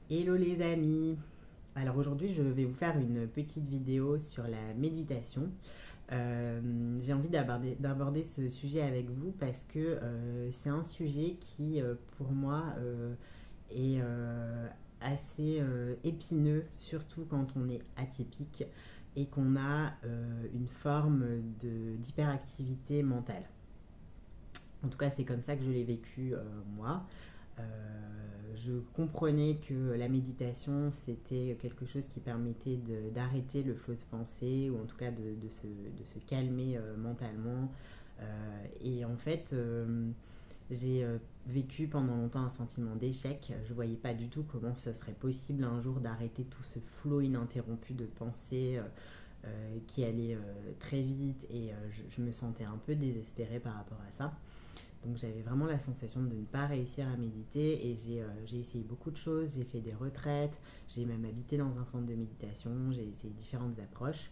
Hello les amis. Alors aujourd'hui je vais vous faire une petite vidéo sur la méditation. J'ai envie d'aborder ce sujet avec vous parce que c'est un sujet qui pour moi est assez épineux, surtout quand on est atypique et qu'on a une forme d'hyperactivité mentale. En tout cas c'est comme ça que je l'ai vécu moi. Euh, je comprenais que la méditation, c'était quelque chose qui permettait d'arrêter le flot de pensée, ou en tout cas de se calmer mentalement. Et en fait, j'ai vécu pendant longtemps un sentiment d'échec. Je ne voyais pas du tout comment ce serait possible un jour d'arrêter tout ce flot ininterrompu de pensée qui allait très vite, et je me sentais un peu désespérée par rapport à ça. Donc j'avais vraiment la sensation de ne pas réussir à méditer, et j'ai essayé beaucoup de choses, j'ai fait des retraites, j'ai même habité dans un centre de méditation, j'ai essayé différentes approches.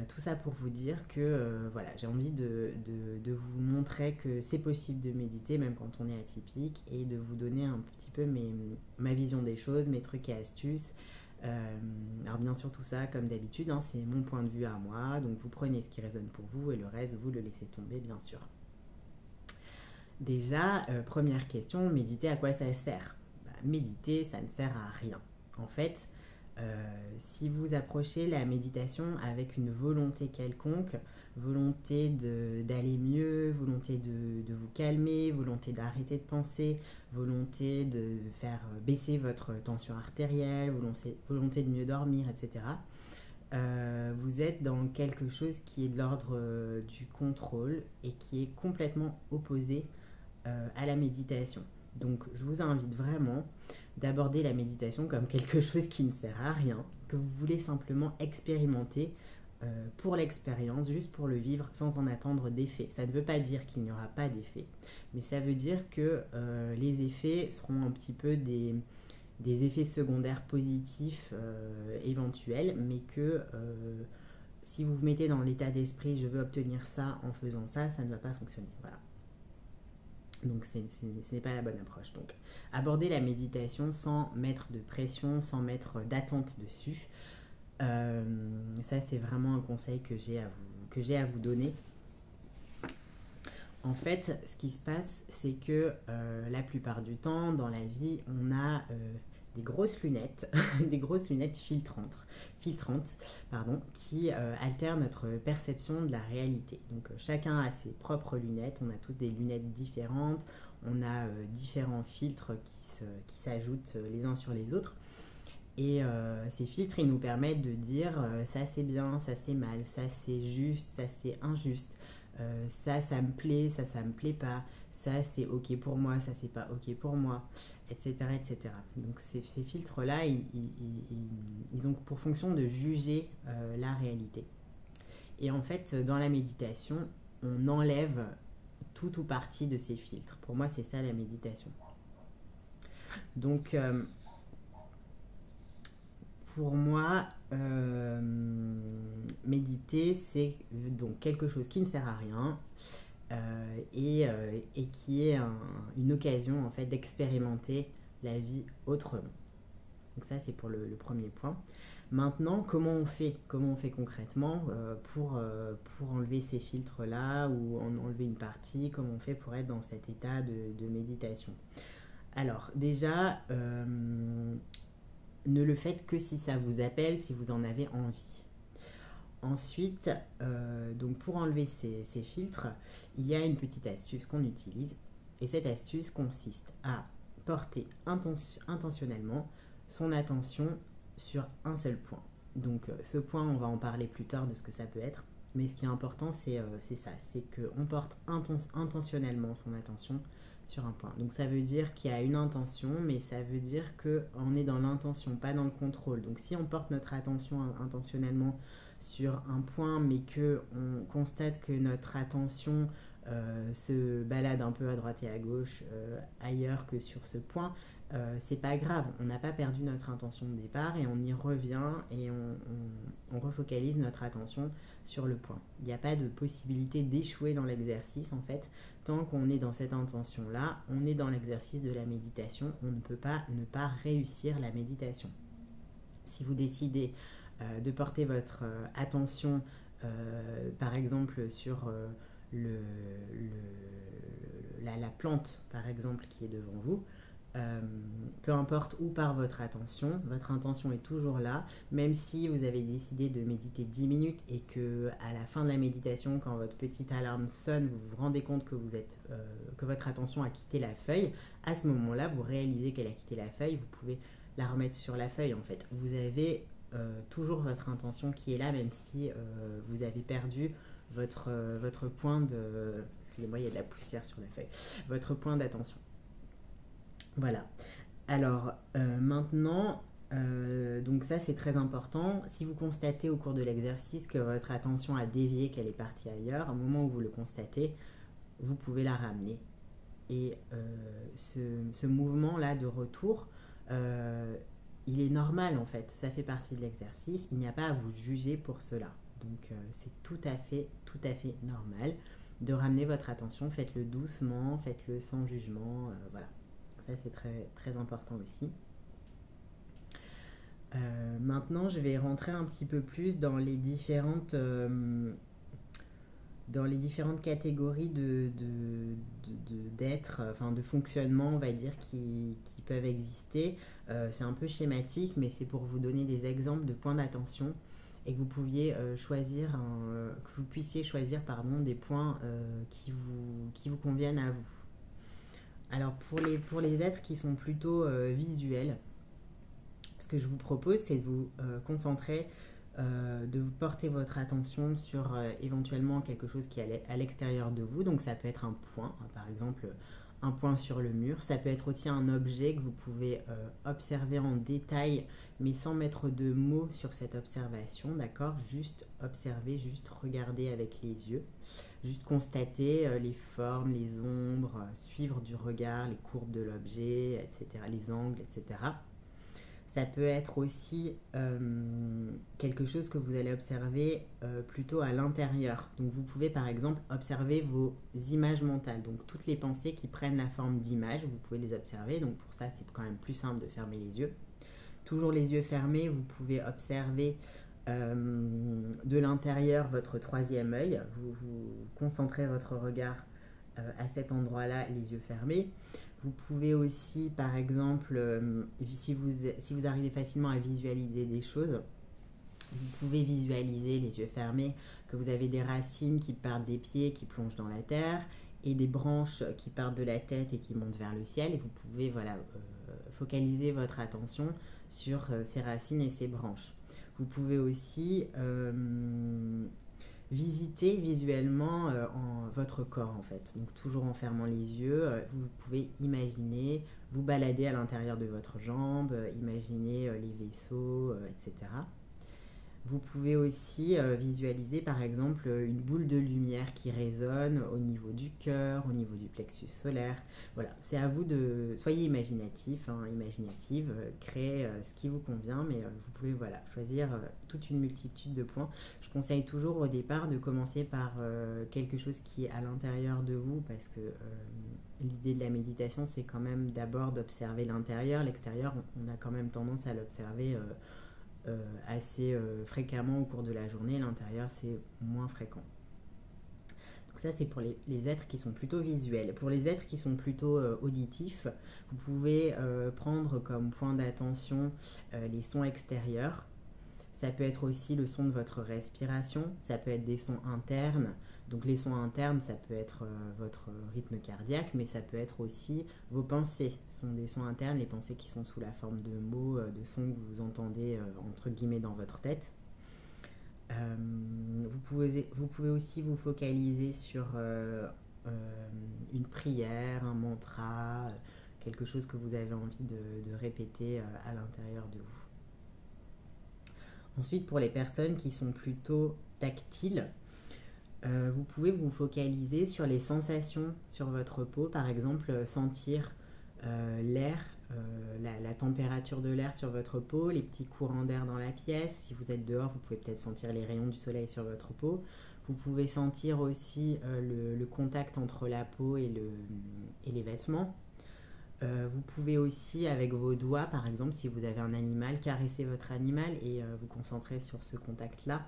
Tout ça pour vous dire que voilà, j'ai envie de vous montrer que c'est possible de méditer même quand on est atypique, et de vous donner un petit peu ma vision des choses, mes trucs et astuces. Alors bien sûr tout ça comme d'habitude, hein, c'est mon point de vue à moi, donc vous prenez ce qui résonne pour vous et le reste vous le laissez tomber bien sûr. Déjà, première question, méditer, à quoi ça sert? Méditer, ça ne sert à rien. En fait, si vous approchez la méditation avec une volonté quelconque, volonté d'aller mieux, volonté de vous calmer, volonté d'arrêter de penser, volonté de faire baisser votre tension artérielle, volonté de mieux dormir, etc., vous êtes dans quelque chose qui est de l'ordre du contrôle et qui est complètement opposé à la méditation. Donc je vous invite vraiment d'aborder la méditation comme quelque chose qui ne sert à rien, que vous voulez simplement expérimenter pour l'expérience, juste pour le vivre sans en attendre d'effet. Ça ne veut pas dire qu'il n'y aura pas d'effet, mais ça veut dire que les effets seront un petit peu des effets secondaires positifs éventuels, mais que si vous vous mettez dans l'état d'esprit je veux obtenir ça en faisant ça, ça ne va pas fonctionner. Voilà. Donc ce n'est pas la bonne approche. Donc aborder la méditation sans mettre de pression, sans mettre d'attente dessus. Ça c'est vraiment un conseil que j'ai à vous donner. En fait, ce qui se passe, c'est que la plupart du temps, dans la vie, on a des grosses lunettes, des grosses lunettes filtrantes qui altèrent notre perception de la réalité. Donc chacun a ses propres lunettes, on a tous des lunettes différentes, on a différents filtres qui s'ajoutent les uns sur les autres. Et ces filtres, ils nous permettent de dire ça c'est bien, ça c'est mal, ça c'est juste, ça c'est injuste, ça me plaît, ça me plaît pas, ça c'est ok pour moi, ça c'est pas ok pour moi, etc. etc. Donc ces filtres-là, ils ont pour fonction de juger la réalité. Et en fait, dans la méditation, on enlève tout ou partie de ces filtres. Pour moi, c'est ça la méditation. Donc pour moi, méditer, c'est donc quelque chose qui ne sert à rien et qui est une occasion en fait d'expérimenter la vie autrement. Donc ça, c'est pour le premier point. Maintenant, comment on fait? Comment on fait concrètement pour enlever ces filtres-là, ou en enlever une partie? Comment on fait pour être dans cet état de méditation? Alors déjà, ne le faites que si ça vous appelle, si vous en avez envie. Ensuite, donc pour enlever ces filtres, il y a une petite astuce qu'on utilise. Et cette astuce consiste à porter intentionnellement son attention sur un seul point. Donc ce point, on va en parler plus tard de ce que ça peut être. Mais ce qui est important, c'est ça, c'est qu'on porte intentionnellement son attention sur un point. Donc ça veut dire qu'il y a une intention, mais ça veut dire qu'on est dans l'intention, pas dans le contrôle. Donc si on porte notre attention intentionnellement sur un point, mais qu'on constate que notre attention se balade un peu à droite et à gauche ailleurs que sur ce point, c'est pas grave, on n'a pas perdu notre intention de départ et on y revient et on refocalise notre attention sur le point. Il n'y a pas de possibilité d'échouer dans l'exercice en fait. Tant qu'on est dans cette intention-là, on est dans l'exercice de la méditation, on ne peut pas ne pas réussir la méditation. Si vous décidez de porter votre attention par exemple sur la plante par exemple qui est devant vous, peu importe où part votre intention est toujours là, même si vous avez décidé de méditer 10 minutes et que à la fin de la méditation, quand votre petite alarme sonne, vous vous rendez compte que que votre attention a quitté la feuille. À ce moment-là, vous réalisez qu'elle a quitté la feuille, vous pouvez la remettre sur la feuille en fait. Vous avez toujours votre intention qui est là, même si vous avez perdu votre point de... Excusez-moi, il y a de la poussière sur la feuille. Votre point d'attention. Voilà. Alors, maintenant, donc ça c'est très important. Si vous constatez au cours de l'exercice que votre attention a dévié, qu'elle est partie ailleurs, au moment où vous le constatez, vous pouvez la ramener. Et ce mouvement-là de retour, il est normal en fait. Ça fait partie de l'exercice. Il n'y a pas à vous juger pour cela. Donc, c'est tout à fait normal de ramener votre attention. Faites-le doucement, faites-le sans jugement. Voilà. Ça, c'est très important aussi. Maintenant, je vais rentrer un petit peu plus dans les différentes catégories d'être, enfin de fonctionnement, on va dire, qui peuvent exister. C'est un peu schématique, mais c'est pour vous donner des exemples de points d'attention et que vous puissiez choisir des points qui vous conviennent à vous. Alors pour les êtres qui sont plutôt visuels, ce que je vous propose, c'est de vous concentrer, de vous porter votre attention sur éventuellement quelque chose qui est à l'extérieur de vous. Donc ça peut être un point, par exemple un point sur le mur. Ça peut être aussi un objet que vous pouvez observer en détail, mais sans mettre de mots sur cette observation, d'accord? Juste observer, juste regarder avec les yeux. Juste constater les formes, les ombres, suivre du regard, les courbes de l'objet, etc., les angles, etc. Ça peut être aussi quelque chose que vous allez observer plutôt à l'intérieur. Donc vous pouvez par exemple observer vos images mentales. Donc toutes les pensées qui prennent la forme d'images, vous pouvez les observer. Donc pour ça, c'est quand même plus simple de fermer les yeux. Toujours les yeux fermés, vous pouvez observer de l'intérieur votre troisième œil. Vous concentrez votre regard à cet endroit-là, les yeux fermés. Vous pouvez aussi, par exemple, si vous arrivez facilement à visualiser des choses, vous pouvez visualiser les yeux fermés que vous avez des racines qui partent des pieds, qui plongent dans la terre, et des branches qui partent de la tête et qui montent vers le ciel. Et vous pouvez focaliser votre attention sur ces racines et ces branches. Vous pouvez aussi visiter visuellement votre corps en fait. Donc toujours en fermant les yeux, vous pouvez imaginer vous balader à l'intérieur de votre jambe, imaginer les vaisseaux, etc. Vous pouvez aussi visualiser par exemple une boule de lumière qui résonne au niveau du cœur, au niveau du plexus solaire. Voilà, c'est à vous de... Soyez imaginatif, imaginative, créez ce qui vous convient, mais vous pouvez choisir toute une multitude de points. Je conseille toujours au départ de commencer par quelque chose qui est à l'intérieur de vous, parce que l'idée de la méditation, c'est quand même d'abord d'observer l'intérieur. L'extérieur, on a quand même tendance à l'observer assez fréquemment au cours de la journée. L'intérieur, c'est moins fréquent. Donc ça, c'est pour les êtres qui sont plutôt visuels. Pour les êtres qui sont plutôt auditifs, vous pouvez prendre comme point d'attention les sons extérieurs. Ça peut être aussi le son de votre respiration, ça peut être des sons internes. Donc les sons internes, ça peut être votre rythme cardiaque, mais ça peut être aussi vos pensées. Ce sont des sons internes, les pensées qui sont sous la forme de mots, de sons que vous entendez entre guillemets dans votre tête. Vous pouvez aussi vous focaliser sur une prière, un mantra, quelque chose que vous avez envie de répéter à l'intérieur de vous. Ensuite, pour les personnes qui sont plutôt tactiles, vous pouvez vous focaliser sur les sensations sur votre peau, par exemple sentir l'air la température de l'air sur votre peau, les petits courants d'air dans la pièce. Si vous êtes dehors, vous pouvez peut-être sentir les rayons du soleil sur votre peau. Vous pouvez sentir aussi le contact entre la peau et les vêtements. Vous pouvez aussi, avec vos doigts, par exemple, si vous avez un animal, caresser votre animal et vous concentrer sur ce contact-là.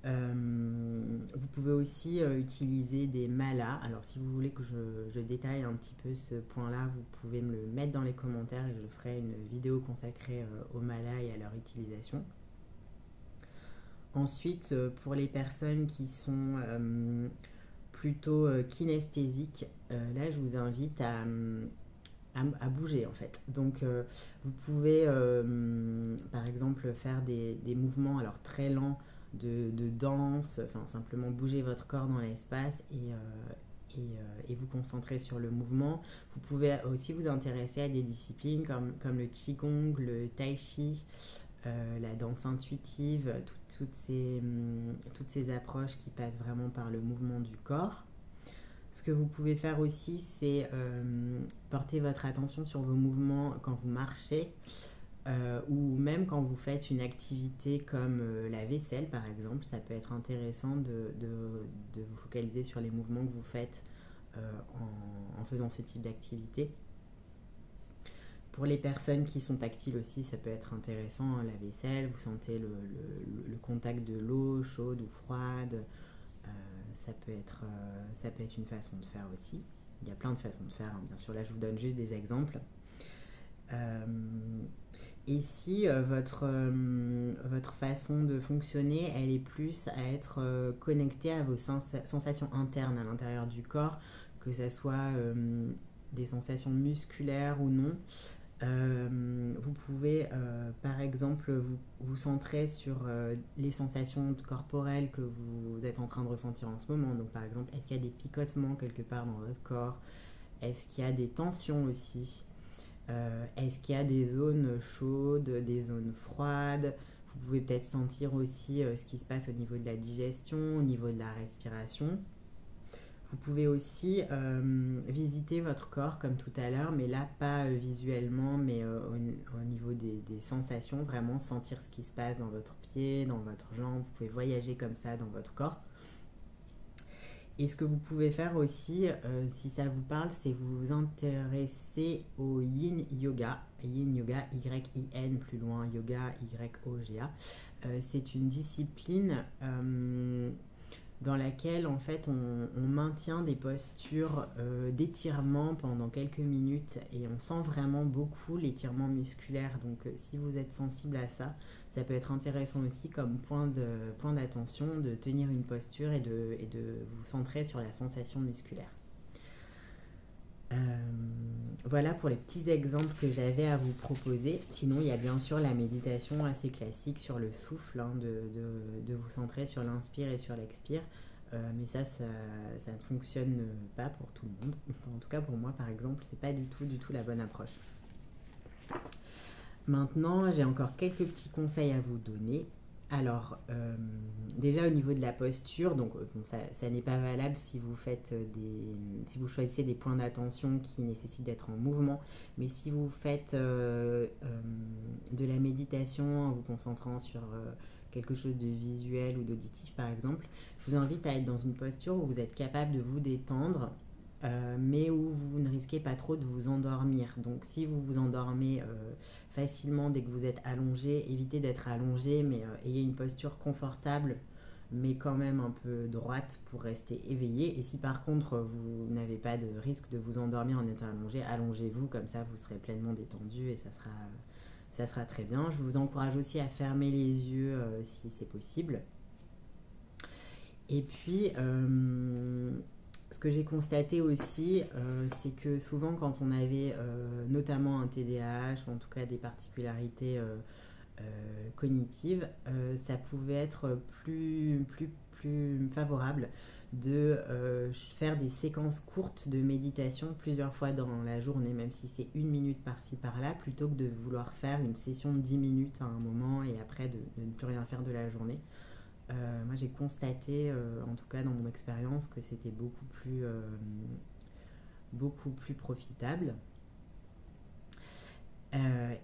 Vous pouvez aussi utiliser des malas. Alors si vous voulez que je détaille un petit peu ce point-là, vous pouvez me le mettre dans les commentaires et je ferai une vidéo consacrée aux malas et à leur utilisation. Ensuite, pour les personnes qui sont plutôt kinesthésiques, là je vous invite à bouger en fait. Donc vous pouvez par exemple faire des mouvements alors très lents de danse, enfin simplement bouger votre corps dans l'espace et vous concentrer sur le mouvement. Vous pouvez aussi vous intéresser à des disciplines comme le Qigong, le Tai Chi, la danse intuitive, toutes ces approches qui passent vraiment par le mouvement du corps. Ce que vous pouvez faire aussi, c'est porter votre attention sur vos mouvements quand vous marchez ou même quand vous faites une activité comme la vaisselle par exemple. Ça peut être intéressant de vous focaliser sur les mouvements que vous faites en faisant ce type d'activité. Pour les personnes qui sont tactiles aussi, ça peut être intéressant, hein, la vaisselle, vous sentez le contact de l'eau chaude ou froide, ça peut être une façon de faire aussi. Il y a plein de façons de faire, hein, bien sûr, là je vous donne juste des exemples. Et si votre façon de fonctionner, elle est plus à être connectée à vos sensations internes à l'intérieur du corps, que ce soit des sensations musculaires ou non, vous pouvez par exemple vous centrer sur les sensations corporelles que vous êtes en train de ressentir en ce moment. Donc par exemple, est-ce qu'il y a des picotements quelque part dans votre corps? Est-ce qu'il y a des tensions aussi? Est-ce qu'il y a des zones chaudes, des zones froides? Vous pouvez peut-être sentir aussi ce qui se passe au niveau de la digestion, au niveau de la respiration. Vous pouvez aussi visiter votre corps comme tout à l'heure, mais là pas visuellement, mais au niveau des sensations, vraiment sentir ce qui se passe dans votre pied, dans votre jambe. Vous pouvez voyager comme ça dans votre corps. Et ce que vous pouvez faire aussi, si ça vous parle, c'est vous intéresser au Yin Yoga. Yin Yoga, Y-I-N, plus loin, Yoga, Y-O-G-A. C'est une discipline dans laquelle en fait on maintient des postures d'étirement pendant quelques minutes et on sent vraiment beaucoup l'étirement musculaire. Donc si vous êtes sensible à ça, ça peut être intéressant aussi comme point d'attention de tenir une posture et de vous centrer sur la sensation musculaire. Voilà pour les petits exemples que j'avais à vous proposer. Sinon, il y a bien sûr la méditation assez classique sur le souffle, hein, de vous centrer sur l'inspire et sur l'expire. Mais ça ne fonctionne pas pour tout le monde. En tout cas, pour moi, par exemple, c'est pas du tout la bonne approche. Maintenant, j'ai encore quelques petits conseils à vous donner. Alors, déjà au niveau de la posture, donc bon, ça n'est pas valable si vous si vous choisissez des points d'attention qui nécessitent d'être en mouvement, mais si vous faites de la méditation en vous concentrant sur quelque chose de visuel ou d'auditif par exemple, je vous invite à être dans une posture où vous êtes capable de vous détendre, mais où vous ne risquez pas trop de vous endormir. Donc si vous vous endormez facilement dès que vous êtes allongé, évitez d'être allongé, mais ayez une posture confortable, mais quand même un peu droite pour rester éveillé. Et si par contre vous n'avez pas de risque de vous endormir en étant allongé, allongez-vous, comme ça vous serez pleinement détendu et ça sera très bien. Je vous encourage aussi à fermer les yeux si c'est possible. Et puis ce que j'ai constaté aussi, c'est que souvent quand on avait notamment un TDAH, ou en tout cas des particularités cognitives, ça pouvait être plus favorable de faire des séquences courtes de méditation plusieurs fois dans la journée, même si c'est 1 minute par-ci par-là, plutôt que de vouloir faire une session de 10 minutes à un moment et après de ne plus rien faire de la journée. Moi j'ai constaté, en tout cas dans mon expérience, que c'était beaucoup plus profitable.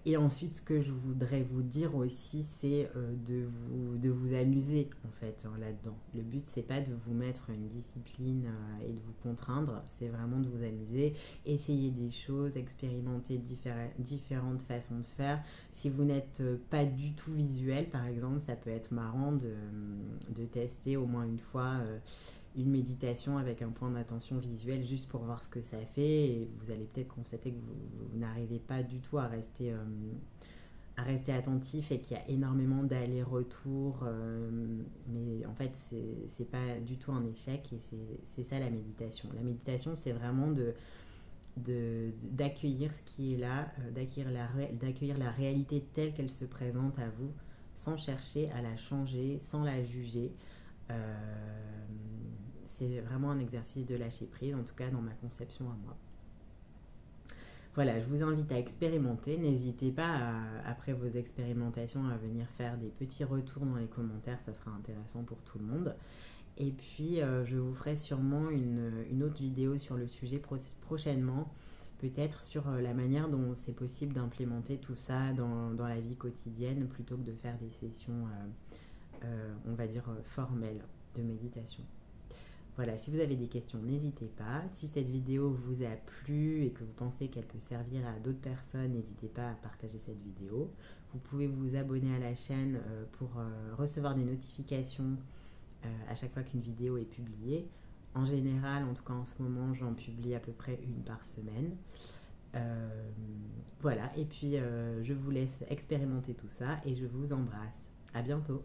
Et ensuite, ce que je voudrais vous dire aussi, c'est de vous amuser en fait là-dedans. Le but, c'est pas de vous mettre une discipline et de vous contraindre, c'est vraiment de vous amuser, essayer des choses, expérimenter différentes façons de faire. Si vous n'êtes pas du tout visuel, par exemple, ça peut être marrant de tester au moins une fois une méditation avec un point d'attention visuel juste pour voir ce que ça fait, et vous allez peut-être constater que vous n'arrivez pas du tout à rester attentif et qu'il y a énormément d'allers-retours, mais en fait c'est pas du tout un échec, et c'est ça la méditation. La méditation, c'est vraiment d'accueillir ce qui est là, d'accueillir la réalité telle qu'elle se présente à vous, sans chercher à la changer, sans la juger. C'est vraiment un exercice de lâcher prise, en tout cas dans ma conception à moi. Voilà, je vous invite à expérimenter. N'hésitez pas, après vos expérimentations, à venir faire des petits retours dans les commentaires, ça sera intéressant pour tout le monde. Et puis, je vous ferai sûrement une autre vidéo sur le sujet prochainement, peut-être sur la manière dont c'est possible d'implémenter tout ça dans la vie quotidienne, plutôt que de faire des sessions, on va dire, formelles de méditation. Voilà, si vous avez des questions, n'hésitez pas. Si cette vidéo vous a plu et que vous pensez qu'elle peut servir à d'autres personnes, n'hésitez pas à partager cette vidéo. Vous pouvez vous abonner à la chaîne pour recevoir des notifications à chaque fois qu'une vidéo est publiée. En général, en tout cas en ce moment, j'en publie à peu près une par semaine. Voilà, et puis je vous laisse expérimenter tout ça et je vous embrasse. À bientôt.